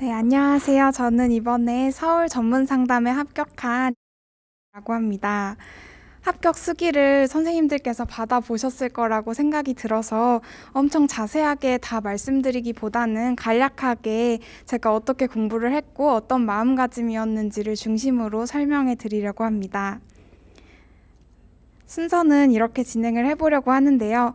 네, 안녕하세요. 저는 이번에 서울 전문상담에 합격한 라고 합니다. 합격 수기를 선생님들께서 받아보셨을 거라고 생각이 들어서 엄청 자세하게 다 말씀드리기보다는 간략하게 제가 어떻게 공부를 했고 어떤 마음가짐이었는지를 중심으로 설명해 드리려고 합니다. 순서는 이렇게 진행을 해보려고 하는데요.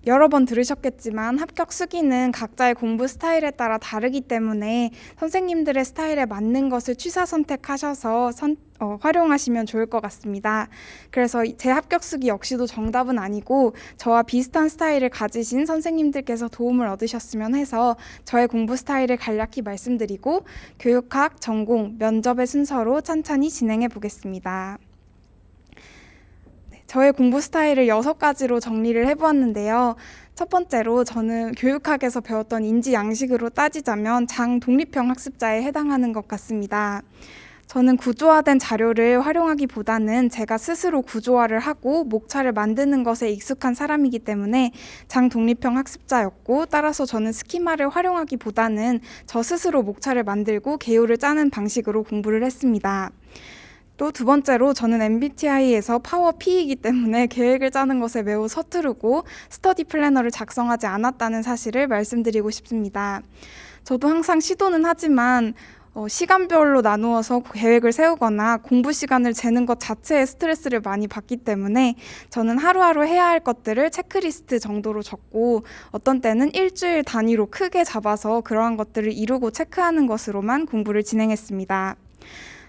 여러 번 들으셨겠지만 합격 수기는 각자의 공부 스타일에 따라 다르기 때문에 선생님들의 스타일에 맞는 것을 취사 선택하셔서 활용하시면 좋을 것 같습니다. 그래서 제 합격 수기 역시도 정답은 아니고 저와 비슷한 스타일을 가지신 선생님들께서 도움을 얻으셨으면 해서 저의 공부 스타일을 간략히 말씀드리고 교육학, 전공, 면접의 순서로 천천히 진행해 보겠습니다. 저의 공부 스타일을 6가지로 정리를 해보았는데요. 첫 번째로 저는 교육학에서 배웠던 인지 양식으로 따지자면 장독립형 학습자에 해당하는 것 같습니다. 저는 구조화된 자료를 활용하기보다는 제가 스스로 구조화를 하고 목차를 만드는 것에 익숙한 사람이기 때문에 장독립형 학습자였고, 따라서 저는 스키마를 활용하기보다는 저 스스로 목차를 만들고 개요를 짜는 방식으로 공부를 했습니다. 또 두 번째로 저는 MBTI에서 파워 P이기 때문에 계획을 짜는 것에 매우 서투르고 스터디 플래너를 작성하지 않았다는 사실을 말씀드리고 싶습니다. 저도 항상 시도는 하지만 시간별로 나누어서 계획을 세우거나 공부 시간을 재는 것 자체에 스트레스를 많이 받기 때문에 저는 하루하루 해야 할 것들을 체크리스트 정도로 적고 어떤 때는 일주일 단위로 크게 잡아서 그러한 것들을 이루고 체크하는 것으로만 공부를 진행했습니다.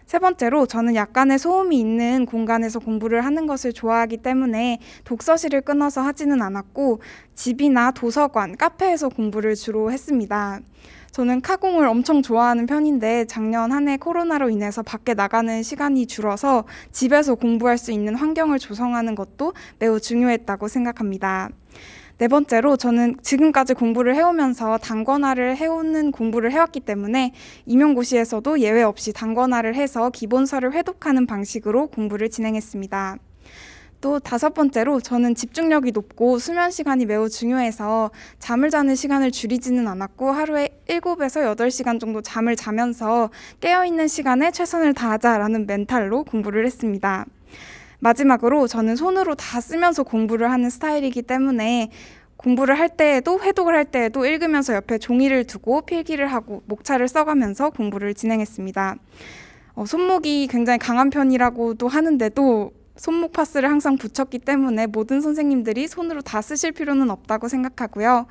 세 번째로 저는 약간의 소음이 있는 공간에서 공부를 하는 것을 좋아하기 때문에 독서실을 끊어서 하지는 않았고 집이나 도서관, 카페에서 공부를 주로 했습니다. 저는 카공을 엄청 좋아하는 편인데 작년 한 해 코로나로 인해서 밖에 나가는 시간이 줄어서 집에서 공부할 수 있는 환경을 조성하는 것도 매우 중요했다고 생각합니다. 네 번째로 저는 지금까지 공부를 해오면서 단권화를 해오는 공부를 해왔기 때문에 임용고시에서도 예외 없이 단권화를 해서 기본서를 회독하는 방식으로 공부를 진행했습니다. 또 다섯 번째로 저는 집중력이 높고 수면 시간이 매우 중요해서 잠을 자는 시간을 줄이지는 않았고 하루에 7에서 8시간 정도 잠을 자면서 깨어있는 시간에 최선을 다하자라는 멘탈로 공부를 했습니다. 마지막으로 저는 손으로 다 쓰면서 공부를 하는 스타일이기 때문에 공부를 할 때에도 회독을 할 때에도 읽으면서 옆에 종이를 두고 필기를 하고 목차를 써가면서 공부를 진행했습니다. 손목이 굉장히 강한 편이라고도 하는데도 손목 파스를 항상 붙였기 때문에 모든 선생님들이 손으로 다 쓰실 필요는 없다고 생각하고요.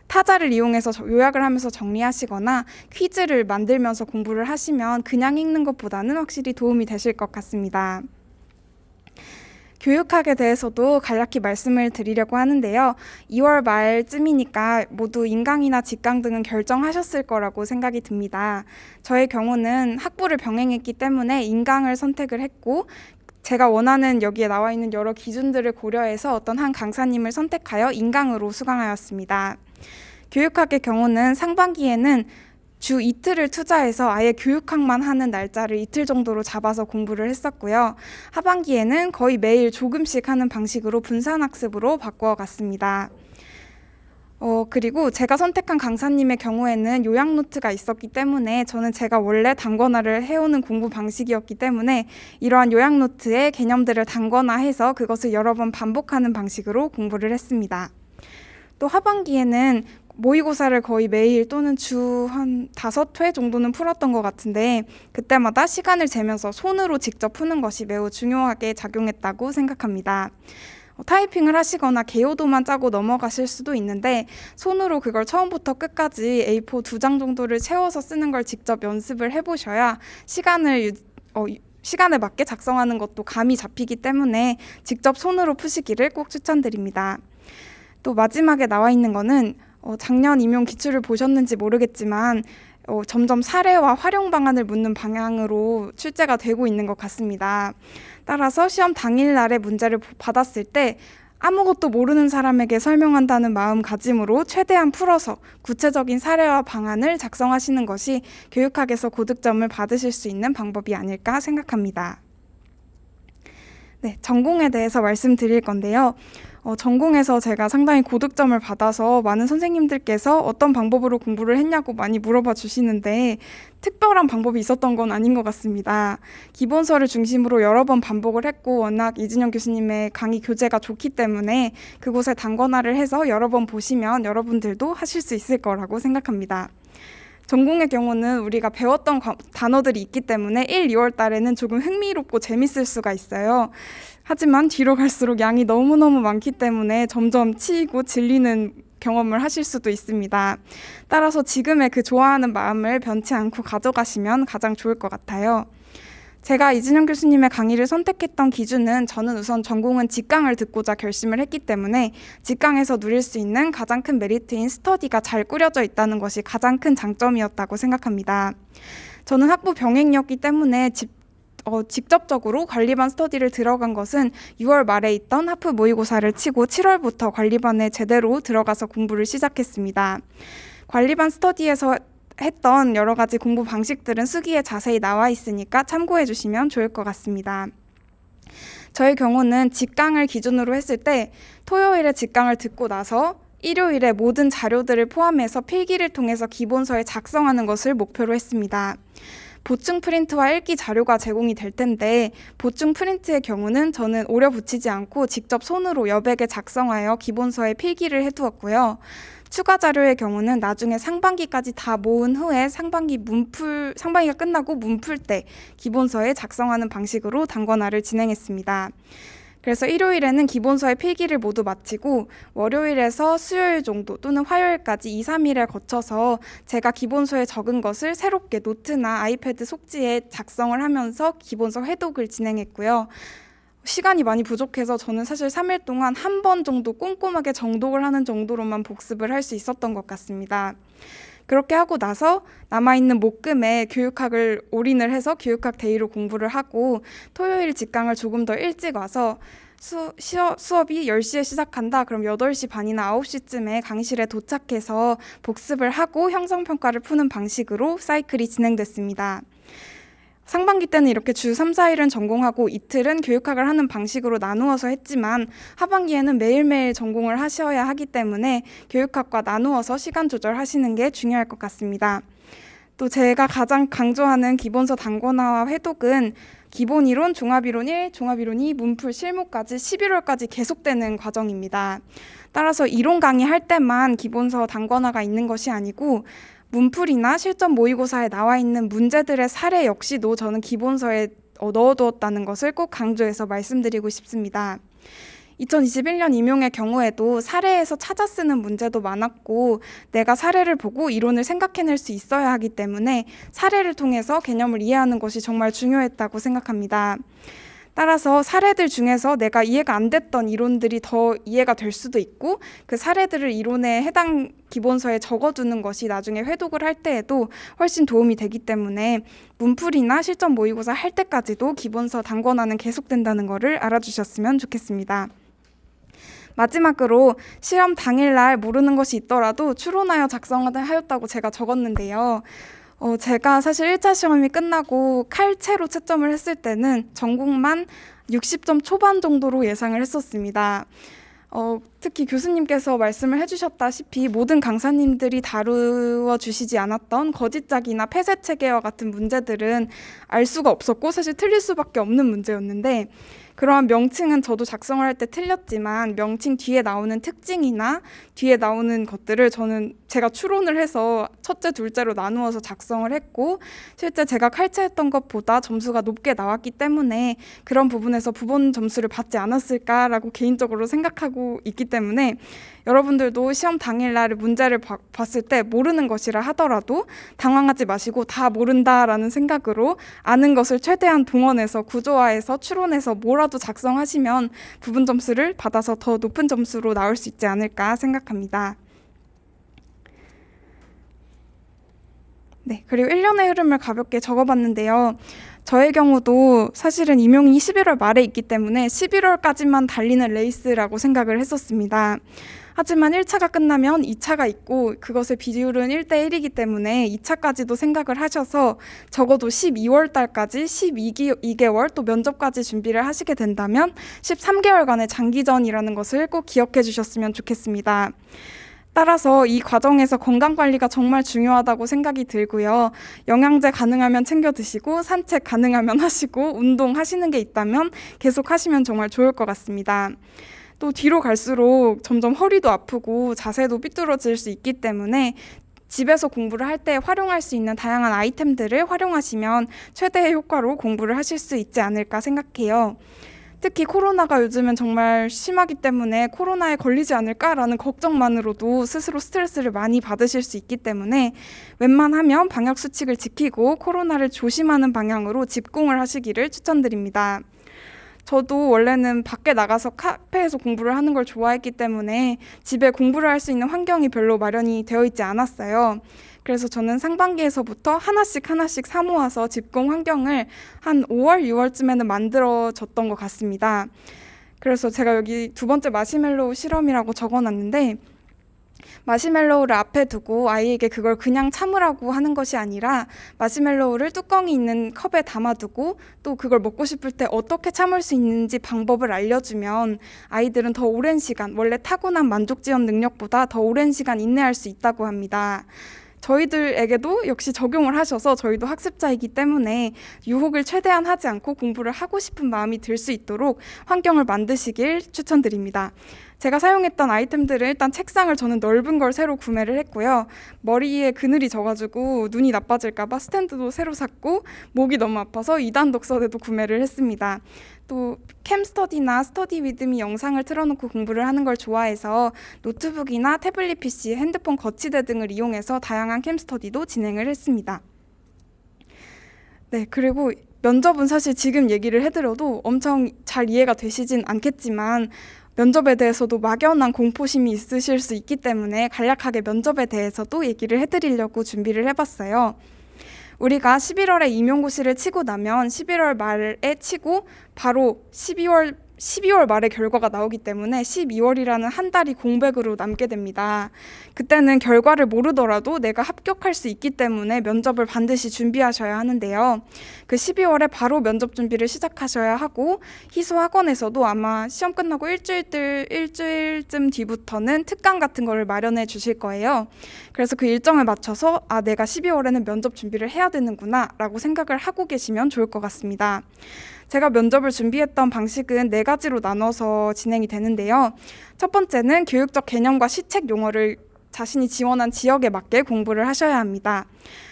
타자를 이용해서 요약을 하면서 정리하시거나 퀴즈를 만들면서 공부를 하시면 그냥 읽는 것보다는 확실히 도움이 되실 것 같습니다. 교육학에 대해서도 간략히 말씀을 드리려고 하는데요. 2월 말쯤이니까 모두 인강이나 직강 등은 결정하셨을 거라고 생각이 듭니다. 저의 경우는 학부를 병행했기 때문에 인강을 선택을 했고 제가 원하는 여기에 나와 있는 여러 기준들을 고려해서 어떤 한 강사님을 선택하여 인강으로 수강하였습니다. 교육학의 경우는 상반기에는 주 이틀을 투자해서 아예 교육학만 하는 날짜를 이틀 정도로 잡아서 공부를 했었고요. 하반기에는 거의 매일 조금씩 하는 방식으로 분산학습으로 바꾸어 갔습니다. 그리고 제가 선택한 강사님의 경우에는 요약 노트가 있었기 때문에 저는 제가 원래 단권화를 해오는 공부 방식이었기 때문에 이러한 요약 노트에 개념들을 단권화해서 그것을 여러 번 반복하는 방식으로 공부를 했습니다. 또 하반기에는 모의고사를 거의 매일 또는 주 한 5회 정도는 풀었던 것 같은데 그때마다 시간을 재면서 손으로 직접 푸는 것이 매우 중요하게 작용했다고 생각합니다. 타이핑을 하시거나 개요도만 짜고 넘어가실 수도 있는데 손으로 그걸 처음부터 끝까지 A4 2장 정도를 채워서 쓰는 걸 직접 연습을 해보셔야 시간에 맞게 작성하는 것도 감이 잡히기 때문에 직접 손으로 푸시기를 꼭 추천드립니다. 또 마지막에 나와 있는 거는 작년 임용 기출을 보셨는지 모르겠지만 점점 사례와 활용 방안을 묻는 방향으로 출제가 되고 있는 것 같습니다. 따라서 시험 당일날에 문제를 받았을 때 아무것도 모르는 사람에게 설명한다는 마음가짐으로 최대한 풀어서 구체적인 사례와 방안을 작성하시는 것이 교육학에서 고득점을 받으실 수 있는 방법이 아닐까 생각합니다. 네, 전공에 대해서 말씀드릴 건데요. 전공에서 제가 상당히 고득점을 받아서 많은 선생님들께서 어떤 방법으로 공부를 했냐고 많이 물어봐 주시는데 특별한 방법이 있었던 건 아닌 것 같습니다. 기본서를 중심으로 여러 번 반복을 했고 워낙 이진영 교수님의 강의 교재가 좋기 때문에 그곳에 단권화를 해서 여러 번 보시면 여러분들도 하실 수 있을 거라고 생각합니다. 전공의 경우는 우리가 배웠던 단어들이 있기 때문에 1, 2월 달에는 조금 흥미롭고 재밌을 수가 있어요. 하지만 뒤로 갈수록 양이 너무너무 많기 때문에 점점 치이고 질리는 경험을 하실 수도 있습니다. 따라서 지금의 그 좋아하는 마음을 변치 않고 가져가시면 가장 좋을 것 같아요. 제가 이진영 교수님의 강의를 선택했던 기준은 저는 우선 전공은 직강을 듣고자 결심을 했기 때문에 직강에서 누릴 수 있는 가장 큰 메리트인 스터디가 잘 꾸려져 있다는 것이 가장 큰 장점이었다고 생각합니다. 저는 학부 병행이었기 때문에 직접적으로 관리반 스터디를 들어간 것은 6월 말에 있던 하프 모의고사를 치고 7월부터 관리반에 제대로 들어가서 공부를 시작했습니다. 관리반 스터디에서 했던 여러 가지 공부 방식들은 수기에 자세히 나와 있으니까 참고해 주시면 좋을 것 같습니다. 저의 경우는 직강을 기준으로 했을 때 토요일에 직강을 듣고 나서 일요일에 모든 자료들을 포함해서 필기를 통해서 기본서에 작성하는 것을 목표로 했습니다. 보충 프린트와 읽기 자료가 제공이 될 텐데 보충 프린트의 경우는 저는 오려 붙이지 않고 직접 손으로 여백에 작성하여 기본서에 필기를 해두었고요. 추가 자료의 경우는 나중에 상반기까지 다 모은 후에 상반기가 끝나고 문풀 때 기본서에 작성하는 방식으로 단권화를 진행했습니다. 그래서 일요일에는 기본서의 필기를 모두 마치고 월요일에서 수요일 정도 또는 화요일까지 2, 3일에 거쳐서 제가 기본서에 적은 것을 새롭게 노트나 아이패드 속지에 작성을 하면서 기본서 회독을 진행했고요. 시간이 많이 부족해서 저는 사실 3일 동안 한 번 정도 꼼꼼하게 정독을 하는 정도로만 복습을 할 수 있었던 것 같습니다. 그렇게 하고 나서 남아있는 목금에 교육학을 올인을 해서 교육학 데이로 공부를 하고 토요일 직강을 조금 더 일찍 와서 수업이 10시에 시작한다. 그럼 8시 반이나 9시쯤에 강의실에 도착해서 복습을 하고 형성평가를 푸는 방식으로 사이클이 진행됐습니다. 상반기 때는 이렇게 주 3, 4일은 전공하고 이틀은 교육학을 하는 방식으로 나누어서 했지만 하반기에는 매일매일 전공을 하셔야 하기 때문에 교육학과 나누어서 시간 조절하시는 게 중요할 것 같습니다. 또 제가 가장 강조하는 기본서 단권화와 회독은 기본이론, 종합이론 1, 종합이론 2, 문풀, 실무까지 11월까지 계속되는 과정입니다. 따라서 이론 강의할 때만 기본서 단권화가 있는 것이 아니고 문풀이나 실전 모의고사에 나와 있는 문제들의 사례 역시도 저는 기본서에 넣어두었다는 것을 꼭 강조해서 말씀드리고 싶습니다. 2021년 임용의 경우에도 사례에서 찾아 쓰는 문제도 많았고 내가 사례를 보고 이론을 생각해낼 수 있어야 하기 때문에 사례를 통해서 개념을 이해하는 것이 정말 중요했다고 생각합니다. 따라서 사례들 중에서 내가 이해가 안 됐던 이론들이 더 이해가 될 수도 있고 그 사례들을 이론에 해당 기본서에 적어두는 것이 나중에 회독을 할 때에도 훨씬 도움이 되기 때문에 문풀이나 실전 모의고사 할 때까지도 기본서 단권화는 계속된다는 것을 알아주셨으면 좋겠습니다. 마지막으로 시험 당일날 모르는 것이 있더라도 추론하여 작성하였다고 제가 적었는데요. 제가 사실 1차 시험이 끝나고 칼체로 채점을 했을 때는 전공만 60점 초반 정도로 예상을 했었습니다. 특히 교수님께서 말씀을 해주셨다시피 모든 강사님들이 다루어 주시지 않았던 거짓작이나 폐쇄체계와 같은 문제들은 알 수가 없었고 사실 틀릴 수밖에 없는 문제였는데 그러한 명칭은 저도 작성을 할 때 틀렸지만 명칭 뒤에 나오는 특징이나 뒤에 나오는 것들을 제가 추론을 해서 첫째, 둘째로 나누어서 작성을 했고 실제 제가 칼체했던 것보다 점수가 높게 나왔기 때문에 그런 부분에서 부분 점수를 받지 않았을까라고 개인적으로 생각하고 있기 때문에 여러분들도 시험 당일날 문제를 봤을 때 모르는 것이라 하더라도 당황하지 마시고 다 모른다라는 생각으로 아는 것을 최대한 동원해서 구조화해서 추론해서 뭐라도 작성하시면 부분 점수를 받아서 더 높은 점수로 나올 수 있지 않을까 생각합니다. 네, 그리고 1년의 흐름을 가볍게 적어봤는데요. 저의 경우도 사실은 임용이 11월 말에 있기 때문에 11월까지만 달리는 레이스라고 생각을 했었습니다. 하지만 1차가 끝나면 2차가 있고 그것의 비율은 1대1이기 때문에 2차까지도 생각을 하셔서 적어도 12월 달까지 12개월 또 면접까지 준비를 하시게 된다면 13개월간의 장기전이라는 것을 꼭 기억해 주셨으면 좋겠습니다. 따라서 이 과정에서 건강관리가 정말 중요하다고 생각이 들고요. 영양제 가능하면 챙겨 드시고 산책 가능하면 하시고 운동하시는 게 있다면 계속 하시면 정말 좋을 것 같습니다. 또 뒤로 갈수록 점점 허리도 아프고 자세도 삐뚤어질 수 있기 때문에 집에서 공부를 할 때 활용할 수 있는 다양한 아이템들을 활용하시면 최대의 효과로 공부를 하실 수 있지 않을까 생각해요. 특히 코로나가 요즘은 정말 심하기 때문에 코로나에 걸리지 않을까라는 걱정만으로도 스스로 스트레스를 많이 받으실 수 있기 때문에 웬만하면 방역 수칙을 지키고 코로나를 조심하는 방향으로 집공을 하시기를 추천드립니다. 저도 원래는 밖에 나가서 카페에서 공부를 하는 걸 좋아했기 때문에 집에 공부를 할 수 있는 환경이 별로 마련이 되어 있지 않았어요. 그래서 저는 상반기에서부터 하나씩 사 모아서 집공 환경을 한 5월, 6월쯤에는 만들어졌던 것 같습니다. 그래서 제가 여기 두 번째 마시멜로우 실험이라고 적어놨는데 마시멜로우를 앞에 두고 아이에게 그걸 그냥 참으라고 하는 것이 아니라 마시멜로우를 뚜껑이 있는 컵에 담아두고 또 그걸 먹고 싶을 때 어떻게 참을 수 있는지 방법을 알려주면 아이들은 더 오랜 시간, 원래 타고난 만족지원 능력보다 더 오랜 시간 인내할 수 있다고 합니다. 저희들에게도 역시 적용을 하셔서 저희도 학습자이기 때문에 유혹을 최대한 하지 않고 공부를 하고 싶은 마음이 들 수 있도록 환경을 만드시길 추천드립니다. 제가 사용했던 아이템들은 일단 책상을 저는 넓은 걸 새로 구매를 했고요. 머리에 그늘이 져가지고 눈이 나빠질까 봐 스탠드도 새로 샀고 목이 너무 아파서 2단 독서대도 구매를 했습니다. 또 캠스터디나 스터디 위드미 영상을 틀어놓고 공부를 하는 걸 좋아해서 노트북이나 태블릿 PC, 핸드폰 거치대 등을 이용해서 다양한 캠스터디도 진행을 했습니다. 네, 그리고 면접은 사실 지금 얘기를 해드려도 엄청 잘 이해가 되시진 않겠지만 면접에 대해서도 막연한 공포심이 있으실 수 있기 때문에 간략하게 면접에 대해서도 얘기를 해드리려고 준비를 해봤어요. 우리가 11월에 임용고시를 치고 나면 11월 말에 치고 바로 12월 말에 결과가 나오기 때문에 12월이라는 한 달이 공백으로 남게 됩니다. 그때는 결과를 모르더라도 내가 합격할 수 있기 때문에 면접을 반드시 준비하셔야 하는데요. 그 12월에 바로 면접 준비를 시작하셔야 하고 희소학원에서도 아마 시험 끝나고 일주일쯤 뒤부터는 특강 같은 거를 마련해 주실 거예요. 그래서 그 일정을 맞춰서 내가 12월에는 면접 준비를 해야 되는구나 라고 생각을 하고 계시면 좋을 것 같습니다. 제가 면접을 준비했던 방식은 4가지로 나눠서 진행이 되는데요. 첫 번째는 교육적 개념과 시책 용어를 자신이 지원한 지역에 맞게 공부를 하셔야 합니다.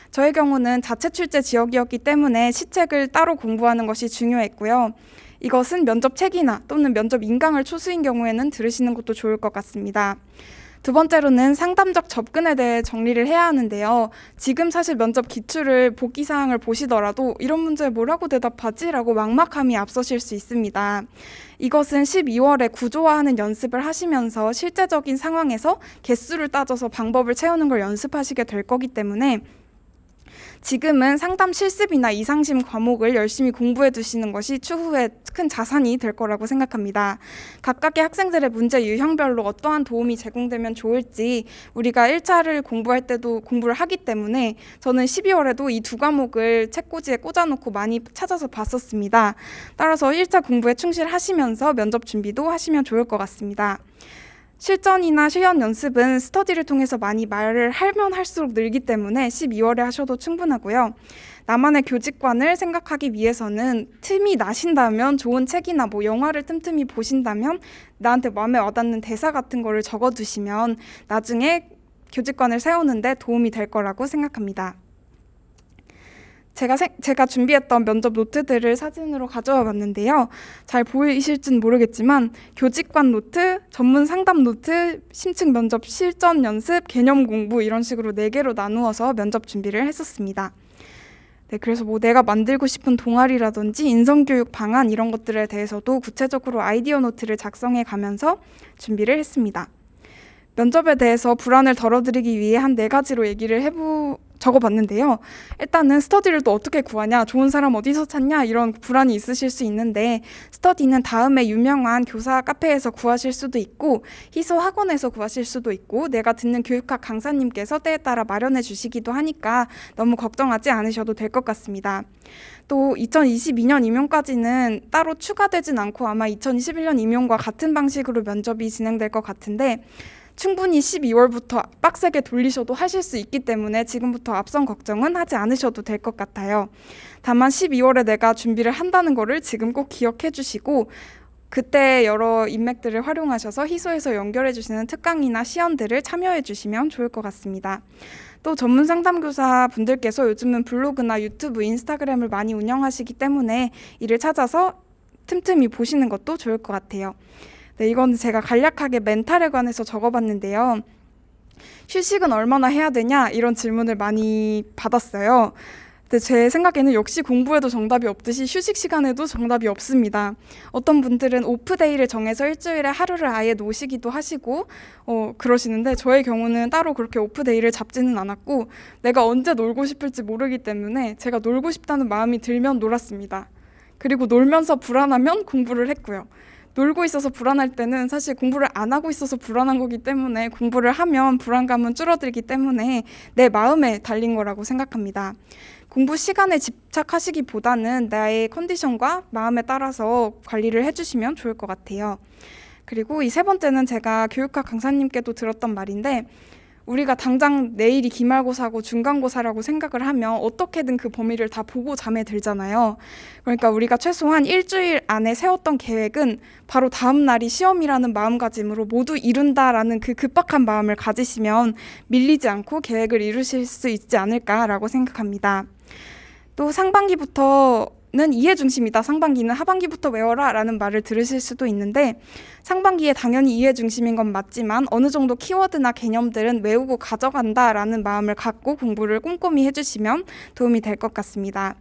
저의 경우는 자체 출제 지역이었기 때문에 시책을 따로 공부하는 것이 중요했고요. 이것은 면접 책이나 또는 면접 인강을 초수인 경우에는 들으시는 것도 좋을 것 같습니다. 두 번째로는 상담적 접근에 대해 정리를 해야 하는데요. 지금 사실 면접 기출을 보기 사항을 보시더라도 이런 문제에 뭐라고 대답하지? 라고 막막함이 앞서실 수 있습니다. 이것은 12월에 구조화하는 연습을 하시면서 실제적인 상황에서 개수를 따져서 방법을 채우는 걸 연습하시게 될 거기 때문에 지금은 상담 실습이나 이상심 과목을 열심히 공부해 두시는 것이 추후에 큰 자산이 될 거라고 생각합니다. 각각의 학생들의 문제 유형별로 어떠한 도움이 제공되면 좋을지 우리가 1차를 공부할 때도 공부를 하기 때문에 저는 12월에도 이 2과목을 책꽂이에 꽂아놓고 많이 찾아서 봤었습니다. 따라서 1차 공부에 충실하시면서 면접 준비도 하시면 좋을 것 같습니다. 실전이나 실연 연습은 스터디를 통해서 많이 말을 하면 할수록 늘기 때문에 12월에 하셔도 충분하고요. 나만의 교직관을 생각하기 위해서는 틈이 나신다면 좋은 책이나 영화를 틈틈이 보신다면 나한테 마음에 와닿는 대사 같은 거를 적어두시면 나중에 교직관을 세우는데 도움이 될 거라고 생각합니다. 제가 준비했던 면접 노트들을 사진으로 가져와 봤는데요. 잘 보이실지는 모르겠지만 교직관 노트, 전문 상담 노트, 심층 면접 실전 연습, 개념 공부 이런 식으로 4개로 나누어서 면접 준비를 했었습니다. 네, 그래서 내가 만들고 싶은 동아리라든지 인성교육 방안 이런 것들에 대해서도 구체적으로 아이디어 노트를 작성해 가면서 준비를 했습니다. 면접에 대해서 불안을 덜어드리기 위해 한 4가지로 얘기를 적어봤는데요. 일단은 스터디를 또 어떻게 구하냐, 좋은 사람 어디서 찾냐 이런 불안이 있으실 수 있는데 스터디는 다음에 유명한 교사 카페에서 구하실 수도 있고 희소 학원에서 구하실 수도 있고 내가 듣는 교육학 강사님께서 때에 따라 마련해 주시기도 하니까 너무 걱정하지 않으셔도 될 것 같습니다. 또 2022년 임용까지는 따로 추가되진 않고 아마 2021년 임용과 같은 방식으로 면접이 진행될 것 같은데 충분히 12월부터 빡세게 돌리셔도 하실 수 있기 때문에 지금부터 앞선 걱정은 하지 않으셔도 될 것 같아요. 다만 12월에 내가 준비를 한다는 거를 지금 꼭 기억해 주시고 그때 여러 인맥들을 활용하셔서 희소에서 연결해 주시는 특강이나 시연들을 참여해 주시면 좋을 것 같습니다. 또 전문 상담교사 분들께서 요즘은 블로그나 유튜브, 인스타그램을 많이 운영하시기 때문에 이를 찾아서 틈틈이 보시는 것도 좋을 것 같아요. 네, 이건 제가 간략하게 멘탈에 관해서 적어봤는데요. 휴식은 얼마나 해야 되냐 이런 질문을 많이 받았어요. 근데 제 생각에는 역시 공부에도 정답이 없듯이 휴식 시간에도 정답이 없습니다. 어떤 분들은 오프데이를 정해서 일주일에 하루를 아예 놓으시기도 하시고 그러시는데 저의 경우는 따로 그렇게 오프데이를 잡지는 않았고 내가 언제 놀고 싶을지 모르기 때문에 제가 놀고 싶다는 마음이 들면 놀았습니다. 그리고 놀면서 불안하면 공부를 했고요. 놀고 있어서 불안할 때는 사실 공부를 안 하고 있어서 불안한 거기 때문에 공부를 하면 불안감은 줄어들기 때문에 내 마음에 달린 거라고 생각합니다. 공부 시간에 집착하시기보다는 나의 컨디션과 마음에 따라서 관리를 해주시면 좋을 것 같아요. 그리고 이 세 번째는 제가 교육학 강사님께도 들었던 말인데 우리가 당장 내일이 기말고사고 중간고사라고 생각을 하면 어떻게든 그 범위를 다 보고 잠에 들잖아요. 그러니까 우리가 최소한 일주일 안에 세웠던 계획은 바로 다음 날이 시험이라는 마음가짐으로 모두 이룬다라는 그 급박한 마음을 가지시면 밀리지 않고 계획을 이루실 수 있지 않을까라고 생각합니다. 또 상반기부터는 이해 중심이다. 상반기는 하반기부터 외워라 라는 말을 들으실 수도 있는데 상반기에 당연히 이해 중심인 건 맞지만 어느 정도 키워드나 개념들은 외우고 가져간다 라는 마음을 갖고 공부를 꼼꼼히 해주시면 도움이 될 것 같습니다.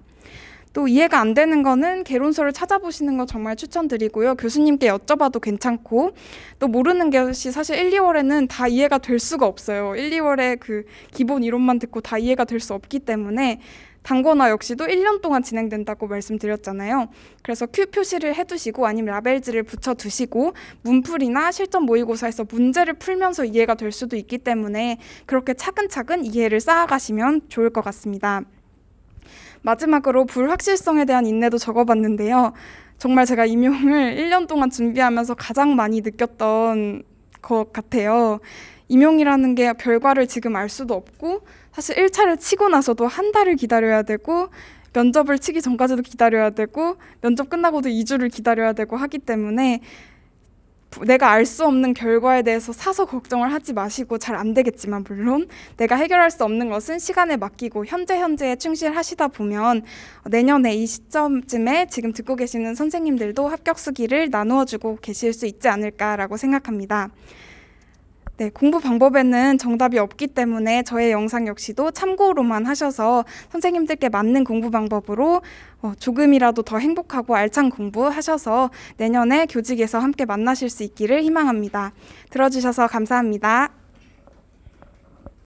또 이해가 안 되는 거는 개론서를 찾아보시는 거 정말 추천드리고요. 교수님께 여쭤봐도 괜찮고 또 모르는 것이 사실 1, 2월에는 다 이해가 될 수가 없어요. 1, 2월에 그 기본 이론만 듣고 다 이해가 될 수 없기 때문에 단권화 역시도 1년 동안 진행된다고 말씀드렸잖아요. 그래서 Q 표시를 해두시고 아니면 라벨지를 붙여두시고 문풀이나 실전 모의고사에서 문제를 풀면서 이해가 될 수도 있기 때문에 그렇게 차근차근 이해를 쌓아가시면 좋을 것 같습니다. 마지막으로 불확실성에 대한 인내도 적어봤는데요. 정말 제가 임용을 1년 동안 준비하면서 가장 많이 느꼈던 것 같아요. 임용이라는 게 결과를 지금 알 수도 없고 사실 1차를 치고 나서도 한 달을 기다려야 되고 면접을 치기 전까지도 기다려야 되고 면접 끝나고도 2주를 기다려야 되고 하기 때문에 내가 알 수 없는 결과에 대해서 사서 걱정을 하지 마시고 잘 안 되겠지만 물론 내가 해결할 수 없는 것은 시간에 맡기고 현재에 충실하시다 보면 내년에 이 시점쯤에 지금 듣고 계시는 선생님들도 합격 수기를 나누어주고 계실 수 있지 않을까라고 생각합니다. 네, 공부 방법에는 정답이 없기 때문에 저의 영상 역시도 참고로만 하셔서 선생님들께 맞는 공부 방법으로 조금이라도 더 행복하고 알찬 공부하셔서 내년에 교직에서 함께 만나실 수 있기를 희망합니다. 들어주셔서 감사합니다.